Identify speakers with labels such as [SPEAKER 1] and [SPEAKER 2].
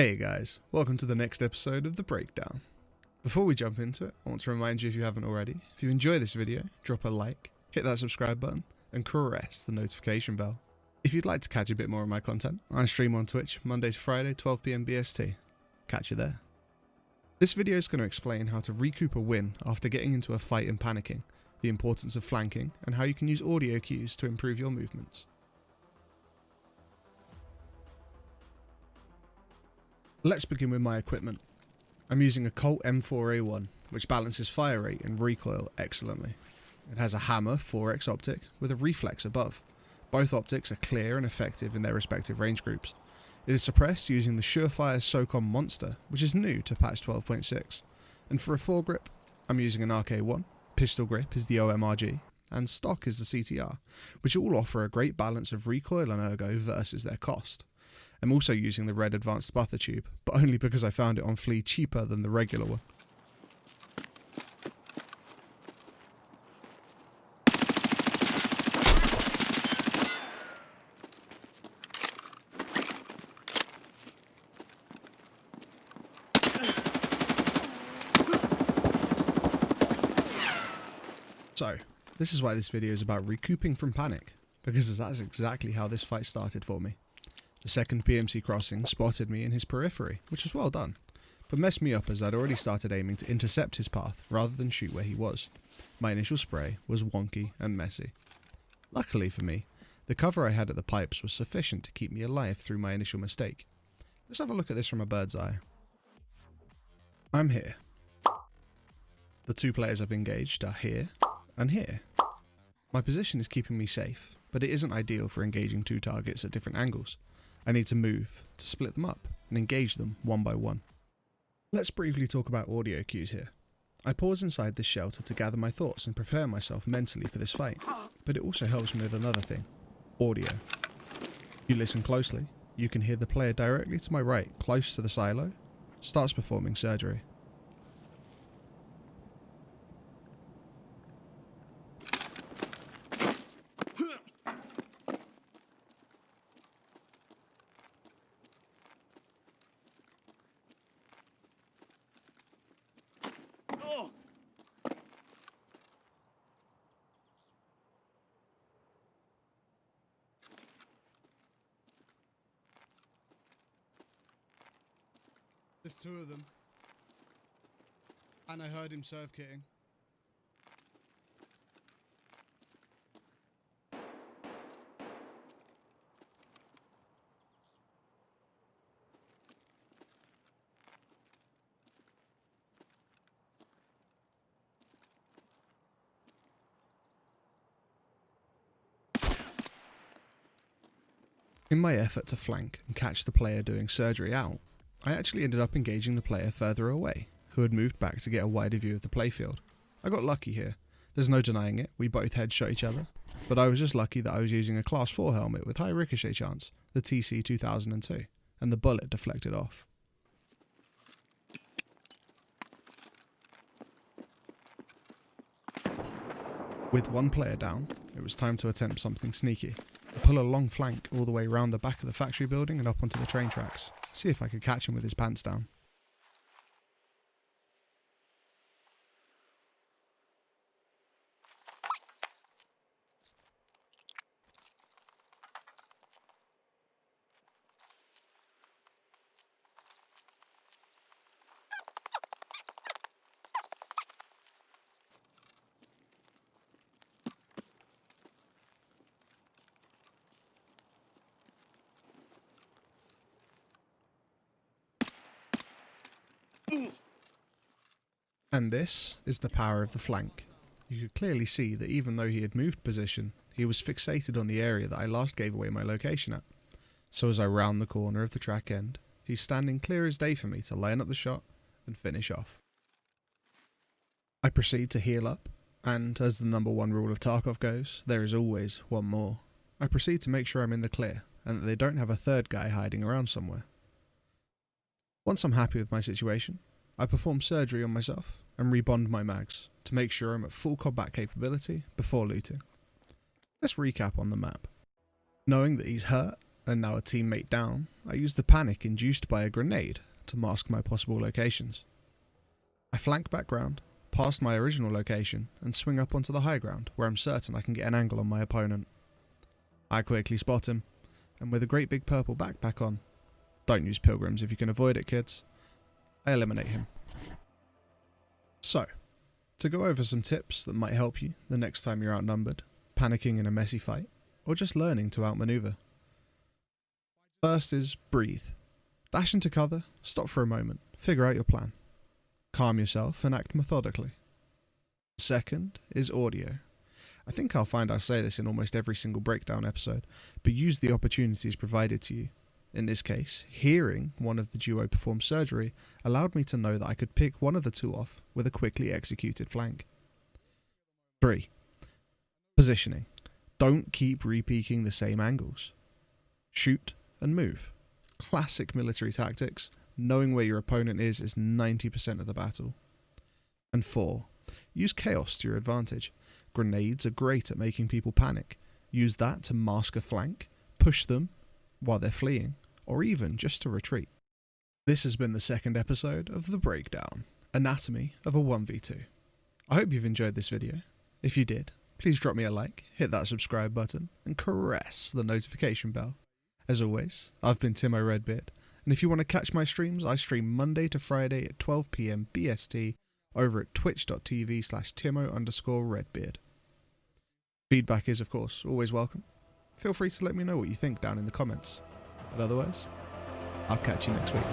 [SPEAKER 1] Hey guys, welcome to the next episode of The Breakdown. Before we jump into it, I want to remind you, if you haven't already, if you enjoy this video, drop a like, hit that subscribe button, and caress the notification bell. If you'd like to catch a bit more of my content, I stream on Twitch Monday to Friday, 12 PM BST. Catch you there. This video is going to explain how to recoup a win after getting into a fight and panicking, the importance of flanking, and how you can use audio cues to improve your movements. Let's begin with my equipment. I'm using a Colt M4A1, which balances fire rate and recoil excellently. It has a hammer 4x optic with a reflex above. Both optics are clear and effective in their respective range groups. It is suppressed using the Surefire SOCOM Monster, which is new to patch 12.6. And for a foregrip, I'm using an RK1, pistol grip is the OMRG, and stock is the CTR, which all offer a great balance of recoil and ergo versus their cost. I'm also using the red advanced buffer tube, but only because I found it on Flea cheaper than the regular one. So, this is why this video is about recouping from panic, because that's exactly how this fight started for me. The second PMC crossing spotted me in his periphery, which was well done, but messed me up as I'd already started aiming to intercept his path rather than shoot where he was. My initial spray was wonky and messy. Luckily for me, the cover I had at the pipes was sufficient to keep me alive through my initial mistake. Let's have a look at this from a bird's eye. I'm here. The two players I've engaged are here and here. My position is keeping me safe, but it isn't ideal for engaging two targets at different angles. I need to move to split them up and engage them one by one. Let's briefly talk about audio cues here. I pause inside this shelter to gather my thoughts and prepare myself mentally for this fight, but it also helps me with another thing: audio. If you listen closely, you can hear the player directly to my right, close to the silo, starts performing surgery. There's two of them. And I heard him serve kitting. In my effort to flank and catch the player doing surgery out, I actually ended up engaging the player further away, who had moved back to get a wider view of the playfield. I got lucky here. There's no denying it, we both headshot each other, but I was just lucky that I was using a Class 4 helmet with high ricochet chance, the TC 2002, and the bullet deflected off. With one player down, it was time to attempt something sneaky. I pull a long flank all the way around the back of the factory building and up onto the train tracks, see if I could catch him with his pants down. And this is the power of the flank. You could clearly see that even though he had moved position, he was fixated on the area that I last gave away my location at. So as I round the corner of the track end, he's standing clear as day for me to line up the shot and finish off. I proceed to heal up, and as the number one rule of Tarkov goes, there is always one more. I proceed to make sure I'm in the clear, and that they don't have a third guy hiding around somewhere. Once I'm happy with my situation, I perform surgery on myself and rebond my mags to make sure I'm at full combat capability before looting. Let's recap on the map. Knowing that he's hurt and now a teammate down, I use the panic induced by a grenade to mask my possible locations. I flank back round, past my original location, and swing up onto the high ground where I'm certain I can get an angle on my opponent. I quickly spot him, and with a great big purple backpack on, don't use pilgrims if you can avoid it, kids, I eliminate him. So, to go over some tips that might help you the next time you're outnumbered, panicking in a messy fight, or just learning to outmaneuver. First is breathe. Dash into cover, stop for a moment, figure out your plan. Calm yourself and act methodically. Second is audio. I think I'll find I say this in almost every single breakdown episode, but use the opportunities provided to you. In this case, hearing one of the duo perform surgery allowed me to know that I could pick one of the two off with a quickly executed flank. 3. Positioning. Don't keep repeaking the same angles. Shoot and move. Classic military tactics. Knowing where your opponent is 90% of the battle. And 4. Use chaos to your advantage. Grenades are great at making people panic. Use that to mask a flank, push them while they're fleeing, or even just to retreat. This has been the second episode of The Breakdown, Anatomy of a 1v2. I hope you've enjoyed this video. If you did, please drop me a like, hit that subscribe button, and caress the notification bell. As always, I've been Timoredbeard, and if you want to catch my streams, I stream Monday to Friday at 12 PM BST over at twitch.tv/Timo_Redbeard. Feedback is, of course, always welcome. Feel free to let me know what you think down in the comments. But otherwise, I'll catch you next week.